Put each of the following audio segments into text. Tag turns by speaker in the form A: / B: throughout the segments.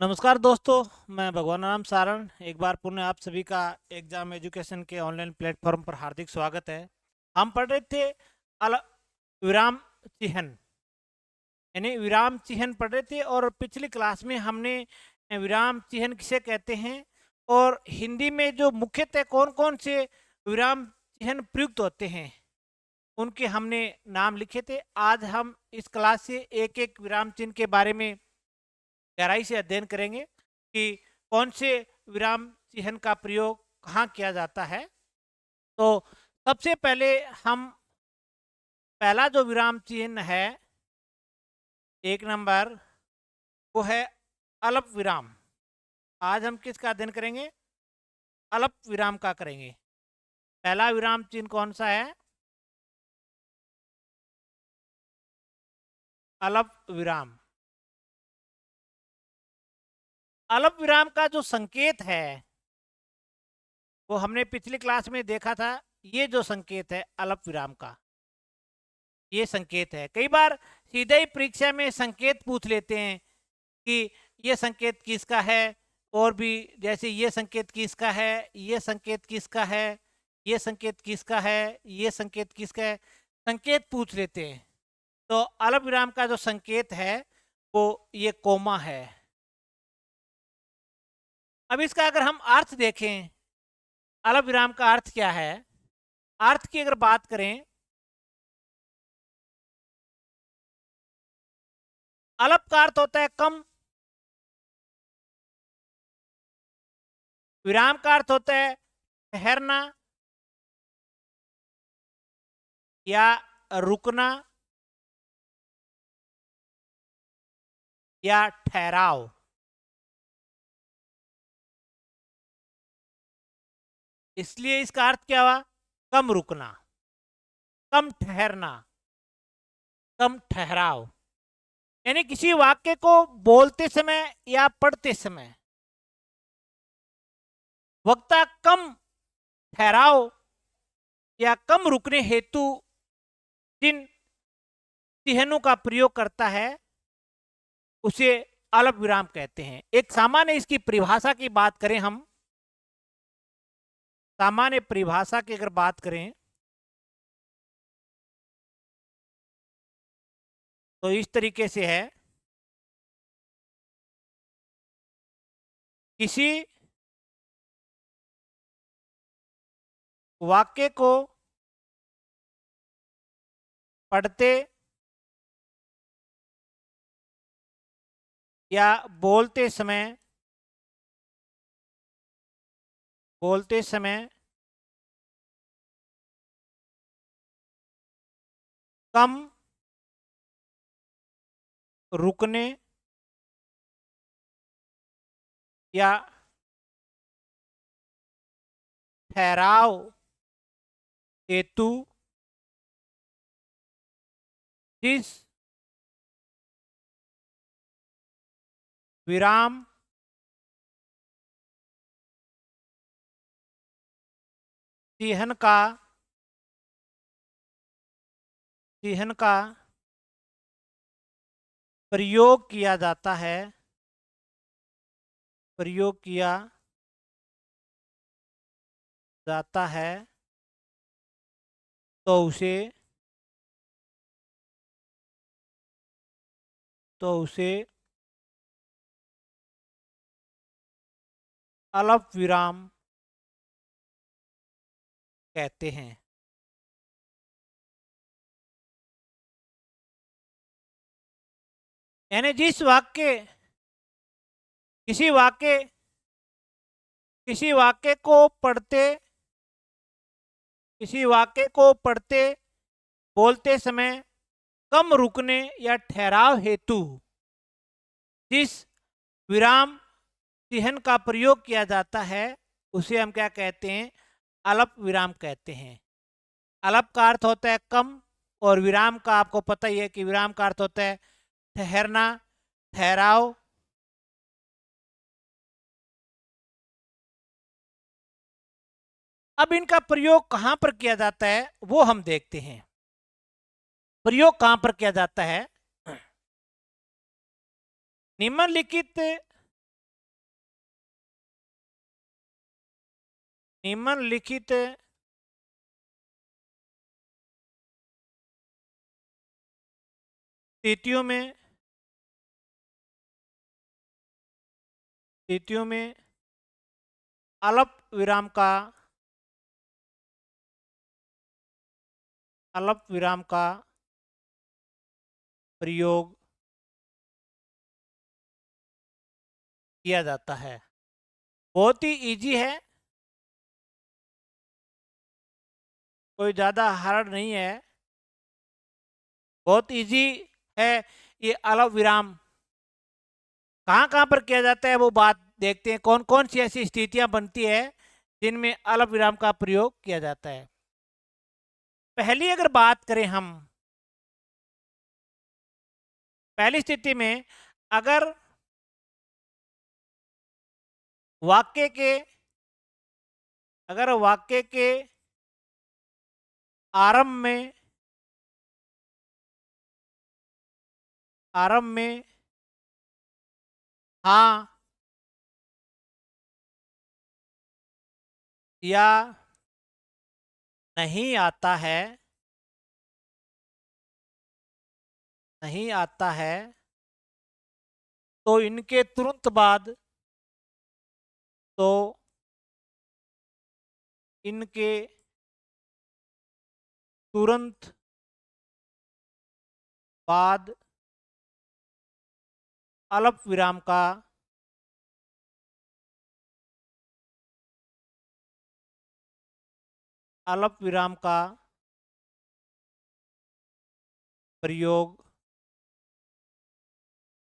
A: नमस्कार दोस्तों, मैं भगवान राम सारण एक बार पुनः आप सभी का एग्जाम एजुकेशन के ऑनलाइन प्लेटफॉर्म पर हार्दिक स्वागत है। हम पढ़ रहे थे अल विराम चिह्न, यानी विराम चिह्न पढ़ रहे थे और पिछली क्लास में हमने विराम चिह्न किसे कहते हैं और हिंदी में जो मुख्यतः कौन कौन से विराम चिह्न प्रयुक्त होते हैं उनके हमने नाम लिखे थे। आज हम इस क्लास से एक एक विराम चिन्ह के बारे में गहराई से अध्ययन करेंगे कि कौन से विराम चिह्न का प्रयोग कहाँ किया जाता है। तो सबसे पहले हम पहला जो विराम चिह्न है, एक नंबर, वो है अल्प विराम। आज हम किसका अध्ययन करेंगे? अल्प विराम का करेंगे। पहला विराम चिन्ह कौन सा है? अल्प विराम। अल्प विराम का जो संकेत है वो हमने पिछली क्लास में देखा था। ये जो संकेत है अल्प विराम का, ये संकेत है। कई बार सीधे ही परीक्षा में संकेत पूछ लेते हैं कि ये संकेत किसका है, और भी जैसे ये संकेत किसका है, ये संकेत किसका है, ये संकेत किसका है, ये संकेत किसका है, संकेत पूछ लेते हैं। तो अल्प विराम का जो संकेत है वो ये कोमा है। अब इसका अगर हम अर्थ देखें, अल्प विराम का अर्थ क्या है? अर्थ की अगर बात करें, अल्प का अर्थ होता है कम, विराम का अर्थ होता है ठहरना या रुकना या ठहराव। इसलिए इसका अर्थ क्या हुआ? कम रुकना, कम ठहरना, कम ठहराव। यानी किसी वाक्य को बोलते समय या पढ़ते समय वक्ता कम ठहराव या कम रुकने हेतु जिन चिन्हों का प्रयोग करता है उसे अल्प विराम कहते हैं। एक सामान्य इसकी परिभाषा की बात करें, हम सामान्य परिभाषा की अगर बात करें तो इस तरीके से है, किसी वाक्य को पढ़ते या बोलते समय कम रुकने या ठहराव हेतु जिस विराम चिह्न का प्रयोग किया जाता है, प्रयोग किया जाता है, तो उसे अल्प विराम कहते हैं। यानी किसी वाक्य किसी वाक्य को पढ़ते बोलते समय कम रुकने या ठहराव हेतु जिस विराम चिह्न का प्रयोग किया जाता है उसे हम क्या कहते हैं? अल्प विराम कहते हैं। अल्प का अर्थ होता है कम, और विराम का आपको पता ही है कि विराम का अर्थ होता है ठहरना, ठहराव। अब इनका प्रयोग कहां पर किया जाता है वो हम देखते हैं। प्रयोग कहां पर किया जाता है? निम्नलिखित निम्नलिखित स्थितियों में अल्प विराम का प्रयोग किया जाता है। बहुत ही इजी है, कोई ज़्यादा हार्ड नहीं है, बहुत इजी है। ये अल्प विराम कहाँ कहाँ पर किया जाता है वो बात देखते हैं। कौन कौन सी ऐसी स्थितियां बनती है जिनमें अल्प विराम का प्रयोग किया जाता है। पहली अगर बात करें हम, पहली स्थिति में अगर वाक्य के आरंभ में हाँ या नहीं आता है तो इनके तुरंत बाद अल्प विराम का प्रयोग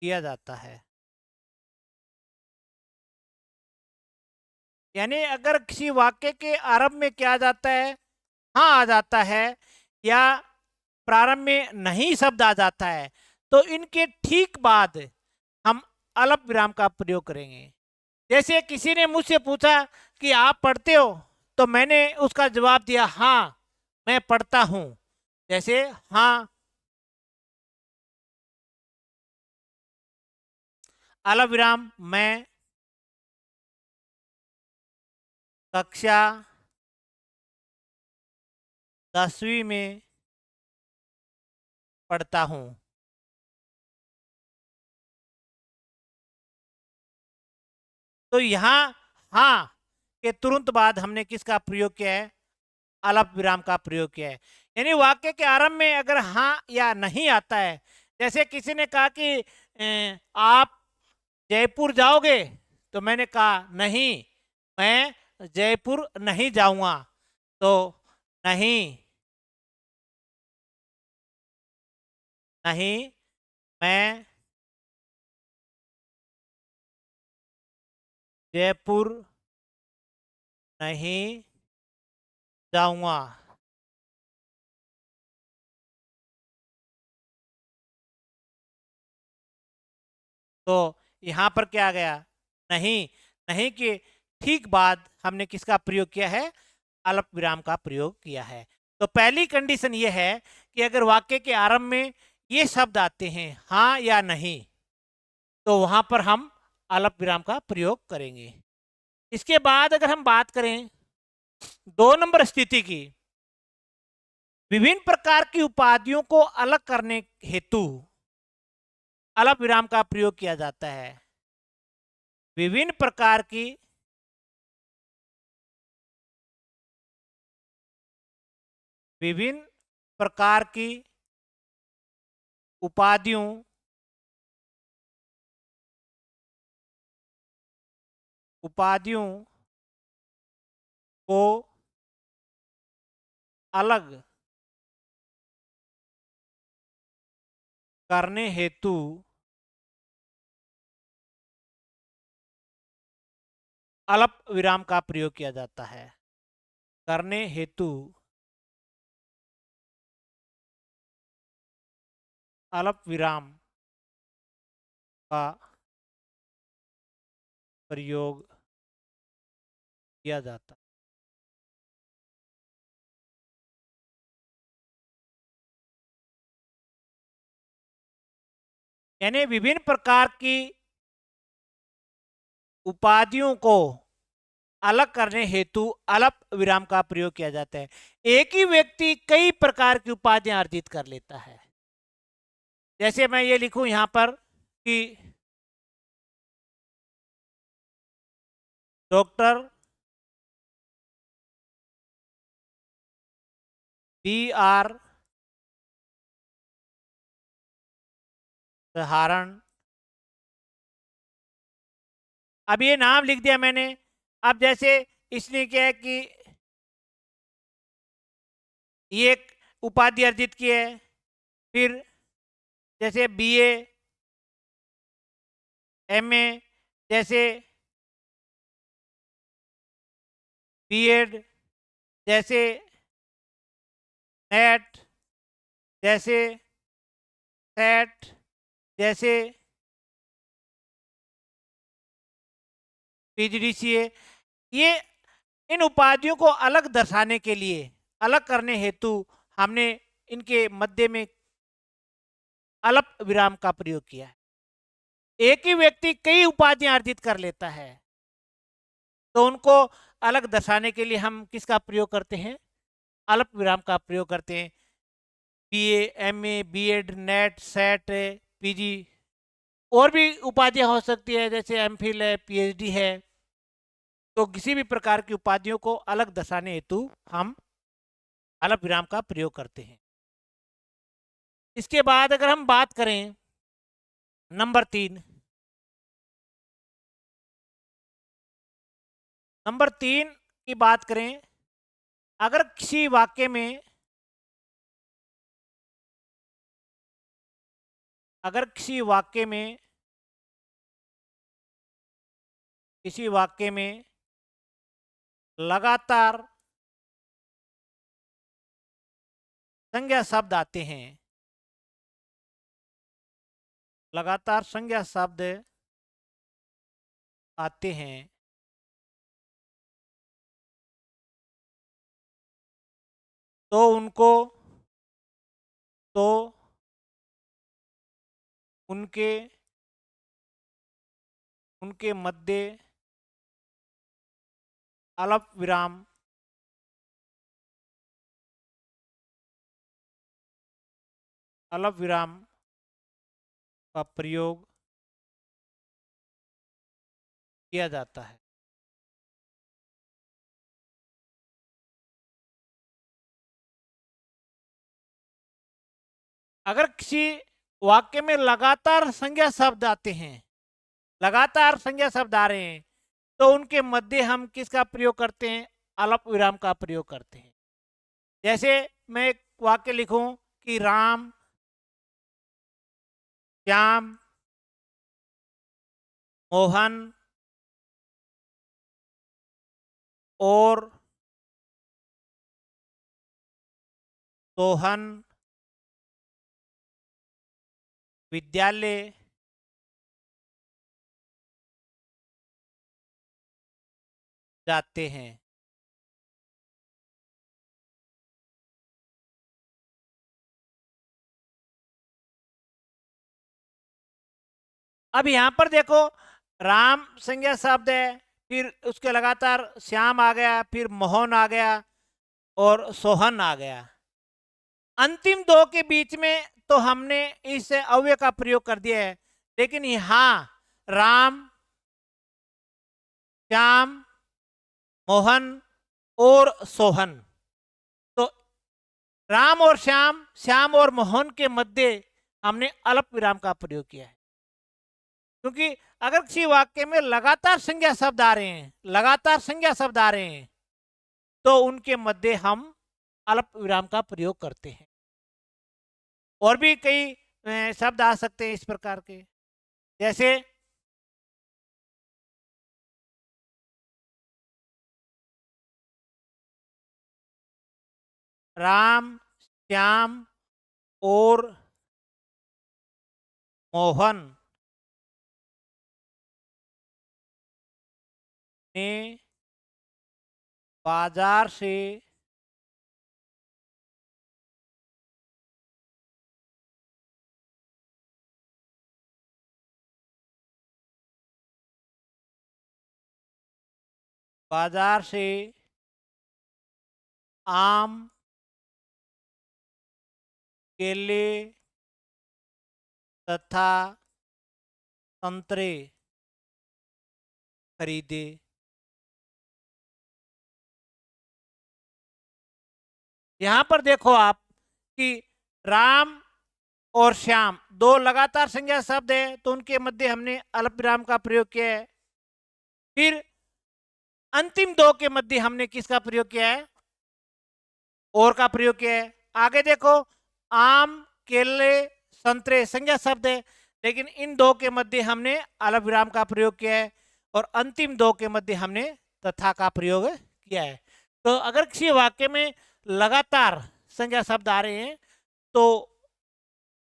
A: किया जाता है। यानी अगर किसी वाक्य के आरंभ में क्या आ जाता है, हाँ आ जाता है, या प्रारंभ में नहीं शब्द आ जाता है, तो इनके ठीक बाद हम अल्प विराम का प्रयोग करेंगे। जैसे किसी ने मुझसे पूछा कि आप पढ़ते हो, तो मैंने उसका जवाब दिया हाँ मैं पढ़ता हूं। जैसे हाँ, अल्प विराम, मैं कक्षा 10वीं में पढ़ता हूं। तो यहाँ हाँ के तुरंत बाद हमने किसका प्रयोग किया है, अल्प विराम का प्रयोग किया है। यानी वाक्य के आरंभ में अगर हाँ या नहीं आता है, जैसे किसी ने कहा कि आप जयपुर जाओगे, तो मैंने कहा नहीं मैं जयपुर नहीं जाऊंगा। तो नहीं, मैं जयपुर नहीं जाऊंगा। तो यहां पर क्या आ गया, नहीं। नहीं के ठीक बाद हमने किसका प्रयोग किया है, अल्प विराम का प्रयोग किया है। तो पहली कंडीशन यह है कि अगर वाक्य के आरंभ में ये शब्द आते हैं हाँ या नहीं, तो वहां पर हम अल्प विराम का प्रयोग करेंगे। इसके बाद अगर हम बात करें 2 नंबर स्थिति की, विभिन्न प्रकार की उपाधियों को अलग करने हेतु अल्प विराम का प्रयोग किया जाता है। विभिन्न प्रकार की विभिन्न प्रकार की उपाधियों उपाधियों को अलग करने हेतु अल्प विराम का प्रयोग किया जाता है। करने हेतु अल्प विराम का प्रयोग किया जाता है। यानी विभिन्न प्रकार की उपाधियों को अलग करने हेतु अल्प विराम का प्रयोग किया जाता है। एक ही व्यक्ति कई प्रकार की उपाधियां अर्जित कर लेता है। जैसे मैं ये लिखूं यहां पर कि डॉक्टर BR सहारण। अब ये नाम लिख दिया मैंने। अब जैसे इसने क्या है कि ये एक उपाधि अर्जित की है, फिर जैसे BA MA, जैसे B.Ed, जैसे नेट, जैसे सेट, जैसे PGDCA। ये इन उपाधियों को अलग दर्शाने के लिए, अलग करने हेतु हमने इनके मध्य में अल्प विराम का प्रयोग किया है। एक ही व्यक्ति कई उपाधियां अर्जित कर लेता है, तो उनको अलग दर्शाने के लिए हम किसका प्रयोग करते हैं? अल्प विराम का प्रयोग करते हैं। BA MA B.Ed net set PG, और भी उपाधियां हो सकती है, जैसे MPhil है, PhD है। तो किसी भी प्रकार की उपाधियों को अलग दर्शाने हेतु हम अल्प विराम का प्रयोग करते हैं। इसके बाद अगर हम बात करें नंबर 3, नंबर 3 की बात करें, अगर किसी वाक्य में, अगर किसी वाक्य में लगातार संज्ञा शब्द आते हैं, लगातार संज्ञा शब्द आते हैं, तो उनको, तो उनके उनके मध्य अल्प विराम, अल्प विराम का प्रयोग किया जाता है। अगर किसी वाक्य में लगातार संज्ञा शब्द आते हैं, लगातार संज्ञा शब्द आ रहे हैं, तो उनके मध्य हम किसका प्रयोग करते हैं? अल्प विराम का प्रयोग करते हैं। जैसे मैं एक वाक्य लिखूं कि राम, श्याम, मोहन और सोहन विद्यालय जाते हैं। अब यहां पर देखो, राम संज्ञा शब्द है, फिर उसके लगातार श्याम आ गया, फिर मोहन आ गया और सोहन आ गया। अंतिम दो के बीच में तो हमने इस अव्यय का प्रयोग कर दिया है, लेकिन यहां राम, श्याम, मोहन और सोहन, तो राम और श्याम, श्याम और मोहन के मध्य हमने अल्प विराम का प्रयोग किया है। क्योंकि अगर किसी वाक्य में लगातार संज्ञा शब्द आ रहे हैं, लगातार संज्ञा शब्द आ रहे हैं, तो उनके मध्य हम अल्प विराम का प्रयोग करते हैं। और भी कई शब्द आ सकते हैं इस प्रकार के, जैसे राम, श्याम और मोहन ने बाजार से बाजार से आम, केले तथा संतरे खरीदे। यहां पर देखो आप कि राम और श्याम दो लगातार संज्ञा शब्द है, तो उनके मध्य हमने अल्प विराम का प्रयोग किया है। फिर अंतिम दो के मध्य हमने किसका प्रयोग किया है? और का प्रयोग किया है। आगे देखो, आम, केले, संतरे संज्ञा शब्द है, लेकिन इन दो के मध्य हमने अल्प विराम का प्रयोग किया है, और अंतिम दो के मध्य हमने तथा का प्रयोग किया है। तो अगर किसी वाक्य में लगातार संज्ञा शब्द आ रहे हैं तो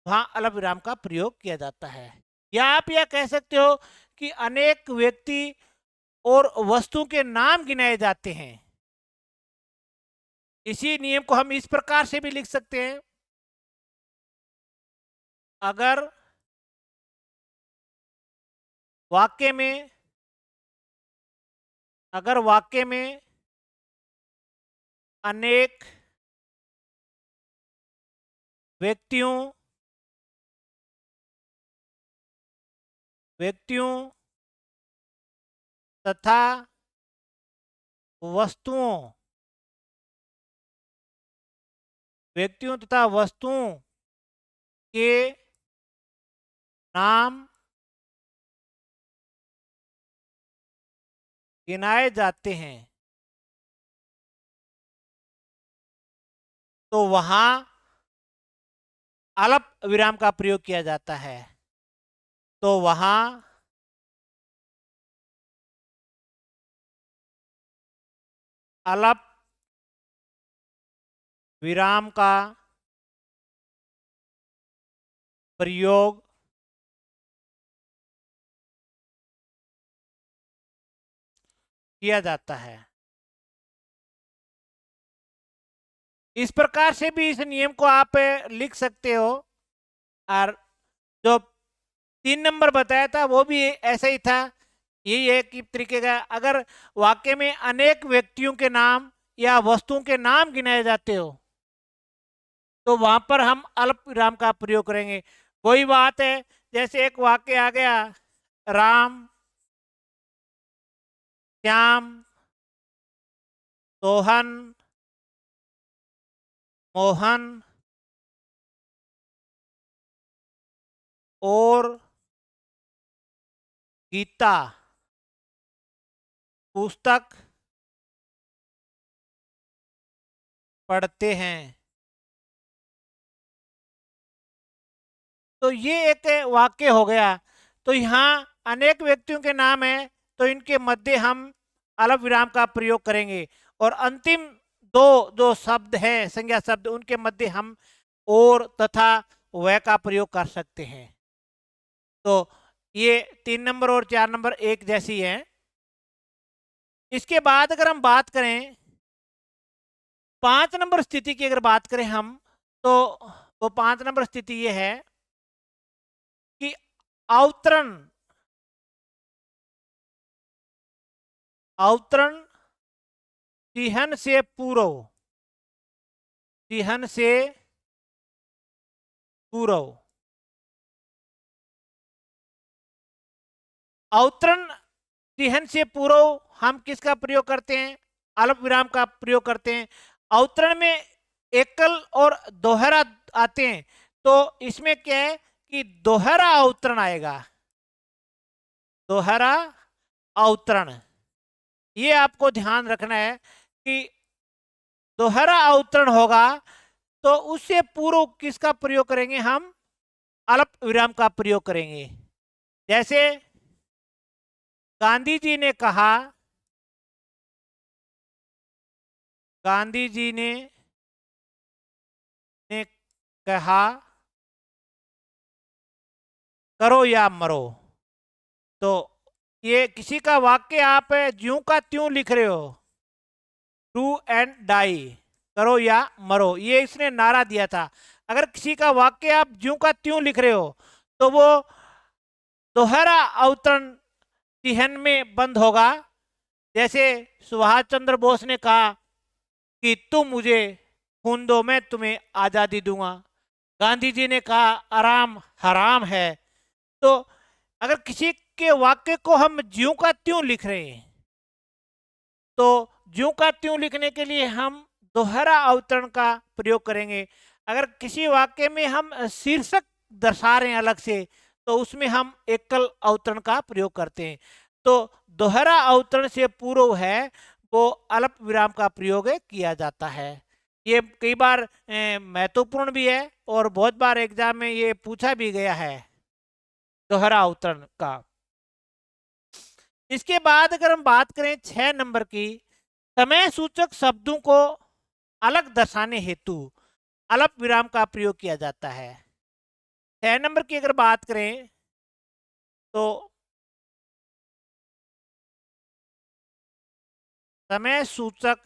A: वहां अल्प विराम का प्रयोग किया जाता है। या आप यह कह सकते हो कि अनेक व्यक्ति और वस्तु के नाम गिनाए जाते हैं। इसी नियम को हम इस प्रकार से भी लिख सकते हैं, अगर वाक्य में अनेक व्यक्तियों तथा वस्तुओं के नाम गिनाए जाते हैं, तो वहां अल्प विराम का प्रयोग किया जाता है। तो वहां अल्प विराम का प्रयोग किया जाता है। इस प्रकार से भी इस नियम को आप लिख सकते हो। और जो 3 नंबर बताया था वो भी ऐसा ही था। यही है कि तरीके का, अगर वाक्य में अनेक व्यक्तियों के नाम या वस्तुओं के नाम गिनाए जाते हो तो वहां पर हम अल्प विराम का प्रयोग करेंगे। वही बात है, जैसे एक वाक्य आ गया, राम, श्याम, सोहन, मोहन और गीता पुस्तक पढ़ते हैं। तो ये एक वाक्य हो गया। तो यहाँ अनेक व्यक्तियों के नाम है, तो इनके मध्य हम अल्प विराम का प्रयोग करेंगे, और अंतिम दो जो शब्द हैं संज्ञा शब्द, उनके मध्य हम और तथा वह का प्रयोग कर सकते हैं। तो ये 3 नंबर और 4 नंबर एक जैसी है। इसके बाद अगर हम बात करें 5 नंबर स्थिति की, अगर बात करें हम, तो वो 5 नंबर स्थिति ये है कि अवतरण चिह्न से पूर्व अवतरण चिह्न से पूर्व हम किसका प्रयोग करते हैं? अल्प विराम का प्रयोग करते हैं। अवतरण में एकल और दोहरा आते हैं, तो इसमें क्या है कि दोहरा अवतरण आएगा। दोहरा अवतरण, ये आपको ध्यान रखना है कि दोहरा अवतरण होगा तो उससे पूर्व किसका प्रयोग करेंगे? हम अल्प विराम का प्रयोग करेंगे। जैसे गांधी जी ने कहा, गांधी जी ने कहा, करो या मरो। तो ये किसी का वाक्य आप ज्यों का त्यों लिख रहे हो, डू एंड डाई, करो या मरो, ये इसने नारा दिया था। अगर किसी का वाक्य आप ज्यों का त्यों लिख रहे हो तो वो दोहरा अवतरण चिह्न में बंद होगा, जैसे सुभाष चंद्र बोस ने कहा कि तुम मुझे खून दो, मैं तुम्हें आजादी दूंगा। गांधी जी ने कहा आराम हराम है। तो अगर किसी के वाक्य को हम ज्यों का त्यों लिख रहे हैं, तो ज्यों का त्यों लिखने के लिए हम दोहरा अवतरण का प्रयोग करेंगे। अगर किसी वाक्य में हम शीर्षक दर्शा रहे हैं अलग से, तो उसमें हम एकल अवतरण का प्रयोग करते हैं। तो दोहरा अवतरण से पूर्व है वो अल्प विराम का प्रयोग किया जाता है। ये कई बार महत्वपूर्ण भी है और बहुत बार एग्जाम में ये पूछा भी गया है, दोहरा अवतरण का। इसके बाद अगर हम बात करें 6 नंबर की, समय सूचक शब्दों को अलग दर्शाने हेतु अल्प विराम का प्रयोग किया जाता है। 6 नंबर की अगर बात करें तो समय सूचक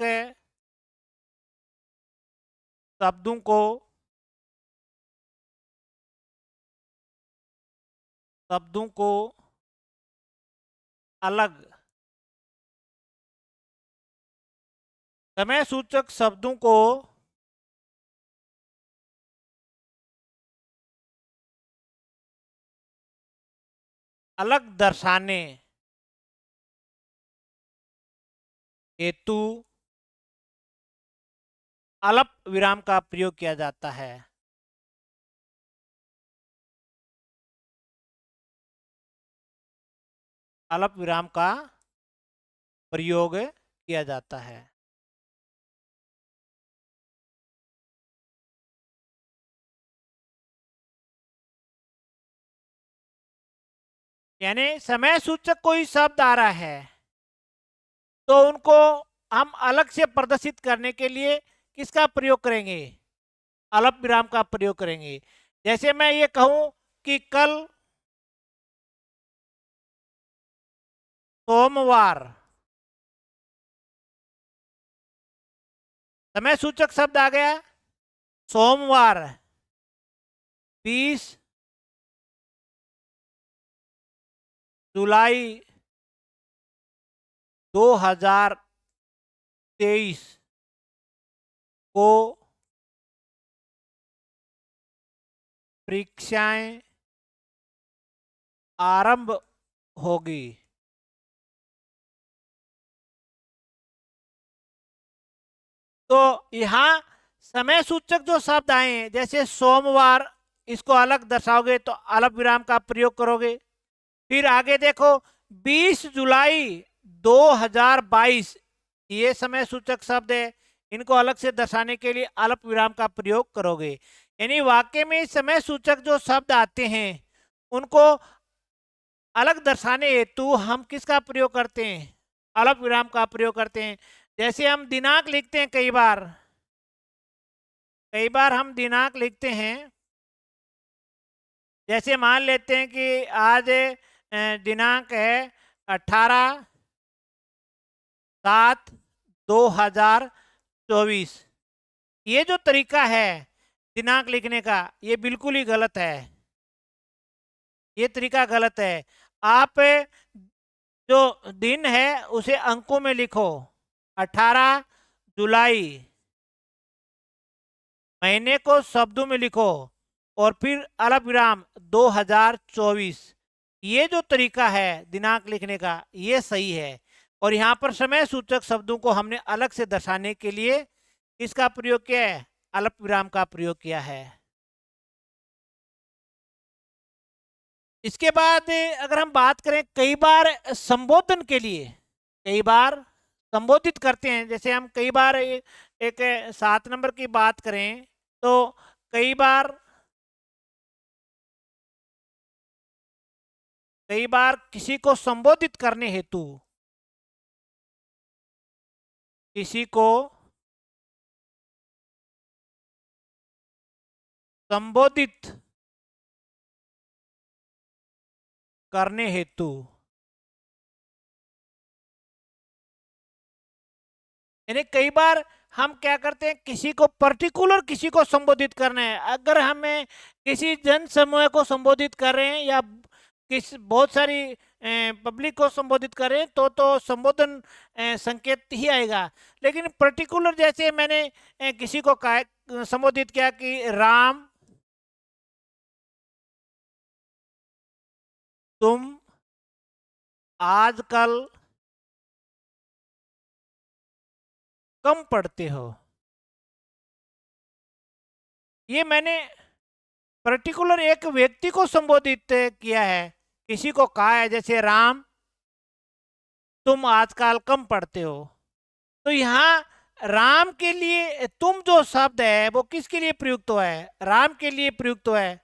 A: शब्दों को अलग, समय सूचक शब्दों को अलग दर्शाने हेतु अल्प विराम का प्रयोग किया जाता है। अल्प विराम का प्रयोग किया जाता है। यानी समय सूचक कोई शब्द आ रहा है तो उनको हम अलग से प्रदर्शित करने के लिए किसका प्रयोग करेंगे? अल्प विराम का प्रयोग करेंगे। जैसे मैं ये कहूं कि कल सोमवार, समय सूचक शब्द आ गया सोमवार, 20 जुलाई 2023 को परीक्षाएं आरंभ होगी। तो यहाँ समय सूचक जो शब्द आए हैं, जैसे सोमवार, इसको अलग दर्शाओगे तो अल्प विराम का प्रयोग करोगे। फिर आगे देखो 20 जुलाई 2022, ये समय सूचक शब्द है, इनको अलग से दर्शाने के लिए अल्प विराम का प्रयोग करोगे। यानी वाक्य में समय सूचक जो शब्द आते हैं उनको अलग दर्शाने हेतु हम किसका प्रयोग करते हैं? अल्प विराम का प्रयोग करते हैं। जैसे हम दिनांक लिखते हैं, कई बार हम दिनांक लिखते हैं। जैसे मान लेते हैं कि आज दिनांक है 18/7/2024। ये जो तरीका है दिनांक लिखने का, ये बिल्कुल ही गलत है। ये तरीका गलत है। आप जो दिन है उसे अंकों में लिखो, 18 जुलाई, महीने को शब्दों में लिखो और फिर अल्प विराम 2024। ये जो तरीका है दिनांक लिखने का, ये सही है। और यहाँ पर समय सूचक शब्दों को हमने अलग से दर्शाने के लिए इसका प्रयोग किया है, अल्प विराम का प्रयोग किया है। इसके बाद अगर हम बात करें, कई बार संबोधन के लिए, कई बार संबोधित करते हैं। जैसे हम कई बार एक 7 नंबर की बात करें तो कई बार किसी को संबोधित करने हेतु, किसी को संबोधित करने हेतु, यानी कई बार हम क्या करते हैं, किसी को पर्टिकुलर किसी को संबोधित करना है। अगर हमें किसी जन समूह को संबोधित कर रहे हैं या किस बहुत सारी पब्लिक को संबोधित करें तो संबोधन संकेत ही आएगा। लेकिन पर्टिकुलर जैसे मैंने किसी को संबोधित किया कि राम तुम आजकल कम पढ़ते हो, ये मैंने पर्टिकुलर एक व्यक्ति को संबोधित किया है, किसी को कहा है, जैसे राम तुम आजकल कम पढ़ते हो। तो यहाँ राम के लिए तुम जो शब्द है वो किसके लिए प्रयुक्त हुआ है? राम के लिए प्रयुक्त हुआ है।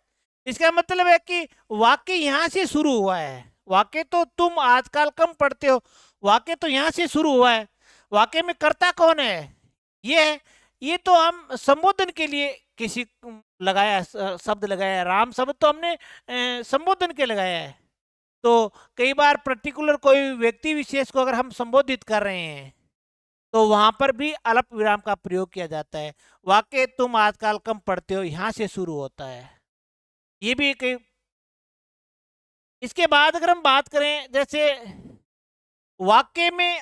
A: इसका मतलब है कि वाक्य यहाँ से शुरू हुआ है। वाक्य तो तुम आजकल कम पढ़ते हो, वाक्य तो यहाँ से शुरू हुआ है। वाक्य में कर्ता कौन है? ये है। ये तो हम संबोधन के लिए किसी लगाया शब्द लगाया है। राम शब्द तो हमने संबोधन के लगाया है। तो कई बार पर्टिकुलर कोई व्यक्ति विशेष को अगर हम संबोधित कर रहे हैं तो वहां पर भी अल्प विराम का प्रयोग किया जाता है। वाक्य तुम आजकल कम पढ़ते हो यहां से शुरू होता है। ये भी कई। इसके बाद अगर हम बात करें, जैसे वाक्य में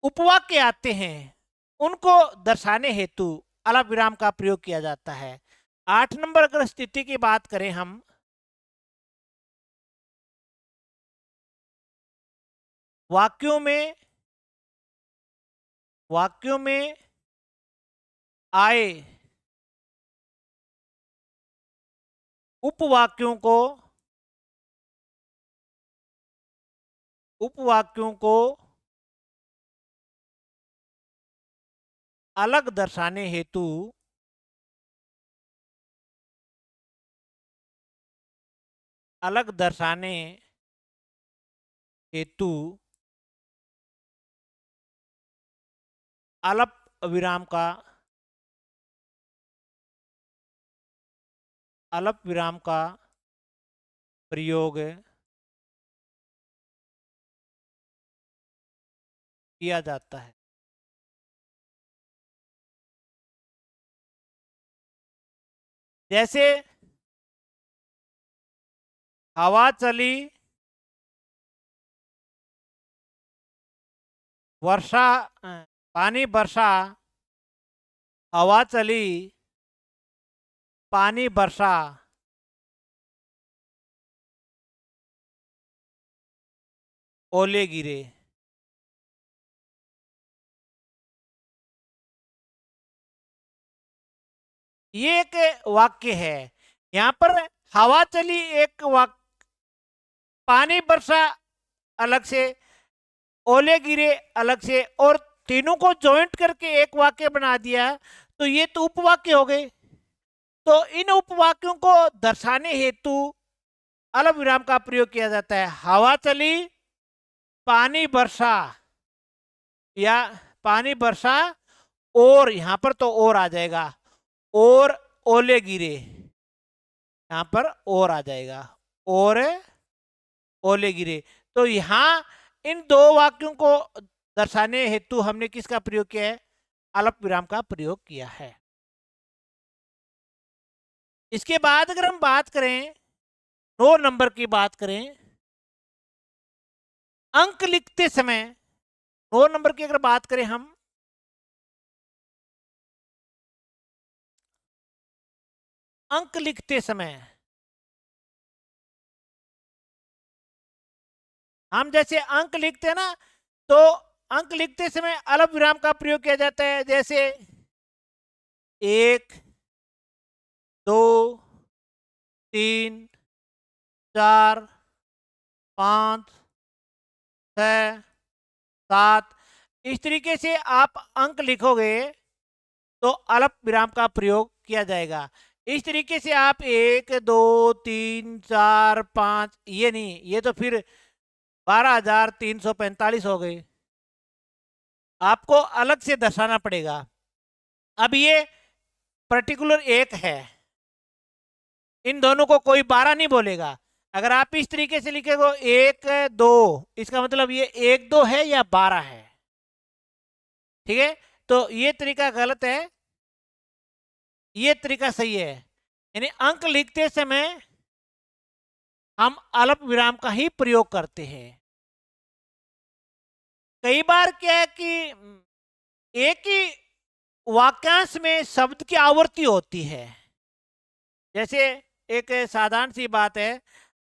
A: उपवाक्य आते हैं, उनको दर्शाने हेतु अल्प विराम का प्रयोग किया जाता है। 8 नंबर अगर स्थिति की बात करें हम, वाक्यों में आए उपवाक्यों को अलग दर्शाने हेतु अल्प विराम का प्रयोग किया जाता है। जैसे हवा चली, पानी बरसा, हवा चली, पानी बरसा, ओले गिरे। ये एक वाक्य है। यहाँ पर हवा चली एक वाक्य, पानी बरसा अलग से, ओले गिरे अलग से, और तीनों को जॉइंट करके एक वाक्य बना दिया, तो ये तो उपवाक्य हो गए। तो इन उपवाक्यों को दर्शाने हेतु अल्प विराम का प्रयोग किया जाता है। हवा चली, पानी बरसा, या पानी बरसा और, यहां पर तो और आ जाएगा, और ओले गिरे, यहां पर और आ जाएगा, और ओले गिरे। तो यहां इन दो वाक्यों को दर्शाने हेतु हमने किसका प्रयोग किया है? अल्प विराम का प्रयोग किया है। इसके बाद अगर हम बात करें, 9 नंबर की बात करें, अंक लिखते समय, 9 नंबर की अगर बात करें हम, अंक लिखते समय हम जैसे अंक लिखते हैं ना, तो अंक लिखते समय अल्प विराम का प्रयोग किया जाता है। जैसे 1, 2, 3, 4, 5, 6, 7, इस तरीके से आप अंक लिखोगे तो अल्प विराम का प्रयोग किया जाएगा। इस तरीके से आप 1, 2, 3, 4, 5, ये नहीं, ये तो फिर 12,345 हो गए, आपको अलग से दर्शाना पड़ेगा। अब ये पर्टिकुलर एक है, इन दोनों को कोई 12 नहीं बोलेगा। अगर आप इस तरीके से लिखेगो 1, 2, इसका मतलब ये 1, 2 है या 12 है। ठीक है, तो ये तरीका गलत है, ये तरीका सही है। यानी अंक लिखते समय हम अल्प विराम का ही प्रयोग करते हैं। कई बार क्या है कि एक ही वाक्यांश में शब्द की आवर्ती होती है। जैसे एक साधारण सी बात है,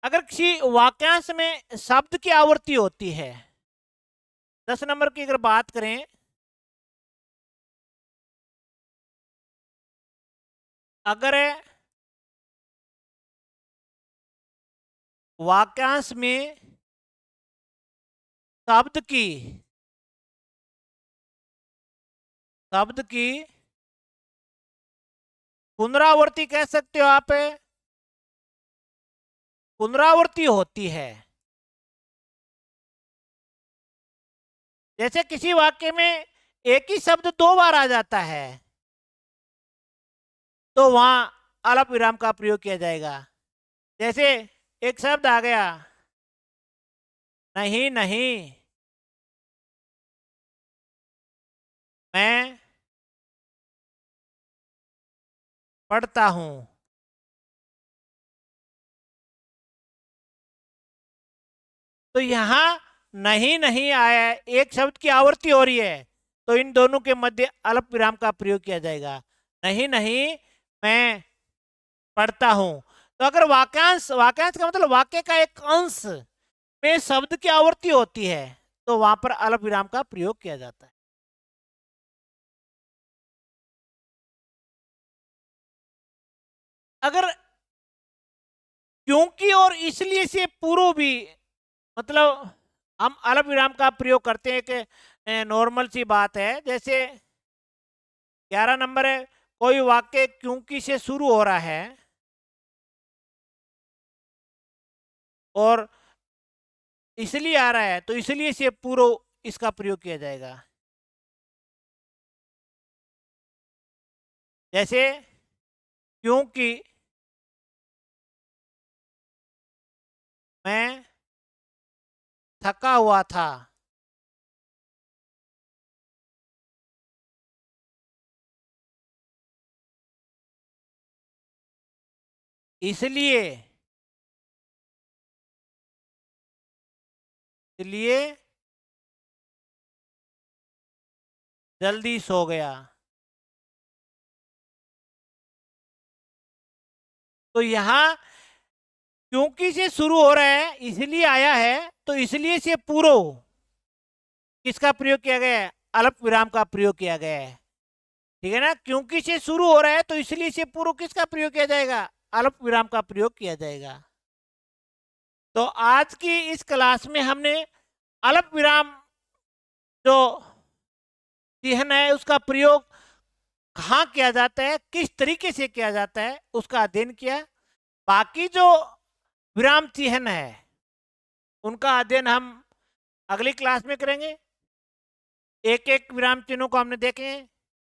A: अगर किसी वाक्यांश में शब्द की आवर्ती होती है, 10 नंबर की अगर बात करें, अगर वाक्यांश में शब्द की पुनरावृत्ति कह सकते हो आप, पुनरावृत्ति होती है। जैसे किसी वाक्य में एक ही शब्द 2 बार आ जाता है, तो वहां अल्प विराम का प्रयोग किया जाएगा। जैसे एक शब्द आ गया, नहीं नहीं, मैं पढ़ता हूं। तो यहां नहीं नहीं आया है, एक शब्द की आवर्ती हो रही है, तो इन दोनों के मध्य अल्प विराम का प्रयोग किया जाएगा। नहीं नहीं, मैं पढ़ता हूं। तो अगर वाक्यांश वाक्यांश का मतलब वाक्य का एक अंश में शब्द की आवर्ती होती है, तो वहां पर अल्प विराम का प्रयोग किया जाता है। अगर क्योंकि और इसलिए से पूर्व भी, मतलब हम अल्प विराम का प्रयोग करते हैं कि नॉर्मल सी बात है। जैसे 11 नंबर है, कोई वाक्य क्योंकि से शुरू हो रहा है और इसलिए आ रहा है, तो इसलिए से पूर्व इसका प्रयोग किया जाएगा। जैसे क्योंकि मैं थका हुआ था, इसलिए इसलिए जल्दी सो गया। तो यहां क्योंकि से शुरू हो रहा है, इसलिए आया है, तो इसलिए से पूर्व किसका प्रयोग किया गया है? अल्प विराम का प्रयोग किया गया है। ठीक है ना, क्योंकि से शुरू हो रहा है, तो इसलिए से पूर्व किसका प्रयोग किया जाएगा? अल्प विराम का प्रयोग किया जाएगा। तो आज की इस क्लास में हमने अल्प विराम जो चिन्ह है उसका प्रयोग कहाँ किया जाता है, किस तरीके से किया जाता है, उसका अध्ययन किया। बाकी जो विराम चिन्ह है उनका अध्ययन हम अगली क्लास में करेंगे। एक एक विराम चिन्हों को हमने देखे।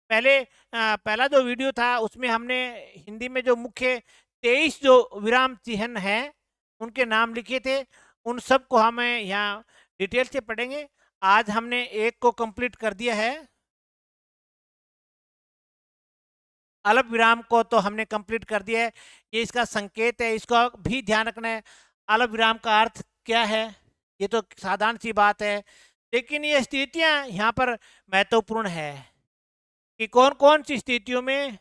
A: पहला जो वीडियो था उसमें हमने हिंदी में जो मुख्य 23 जो विराम चिन्ह हैं उनके नाम लिखे थे, उन सब को हम यहाँ डिटेल से पढ़ेंगे। आज हमने एक को कंप्लीट कर दिया है, अल्प विराम को तो हमने कंप्लीट कर दिया है। ये इसका संकेत है, इसको भी ध्यान रखना है। अल्प विराम का अर्थ क्या है, ये तो साधारण सी बात है, लेकिन ये स्थितियां यहाँ पर महत्वपूर्ण है कि कौन कौन सी स्थितियों में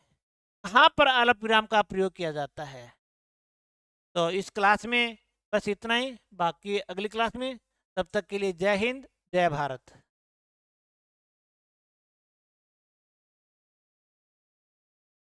A: कहाँ पर अल्प विराम का प्रयोग किया जाता है। तो इस क्लास में बस इतना ही, बाकी अगली क्लास में। तब तक के लिए जय हिंद, जय भारत।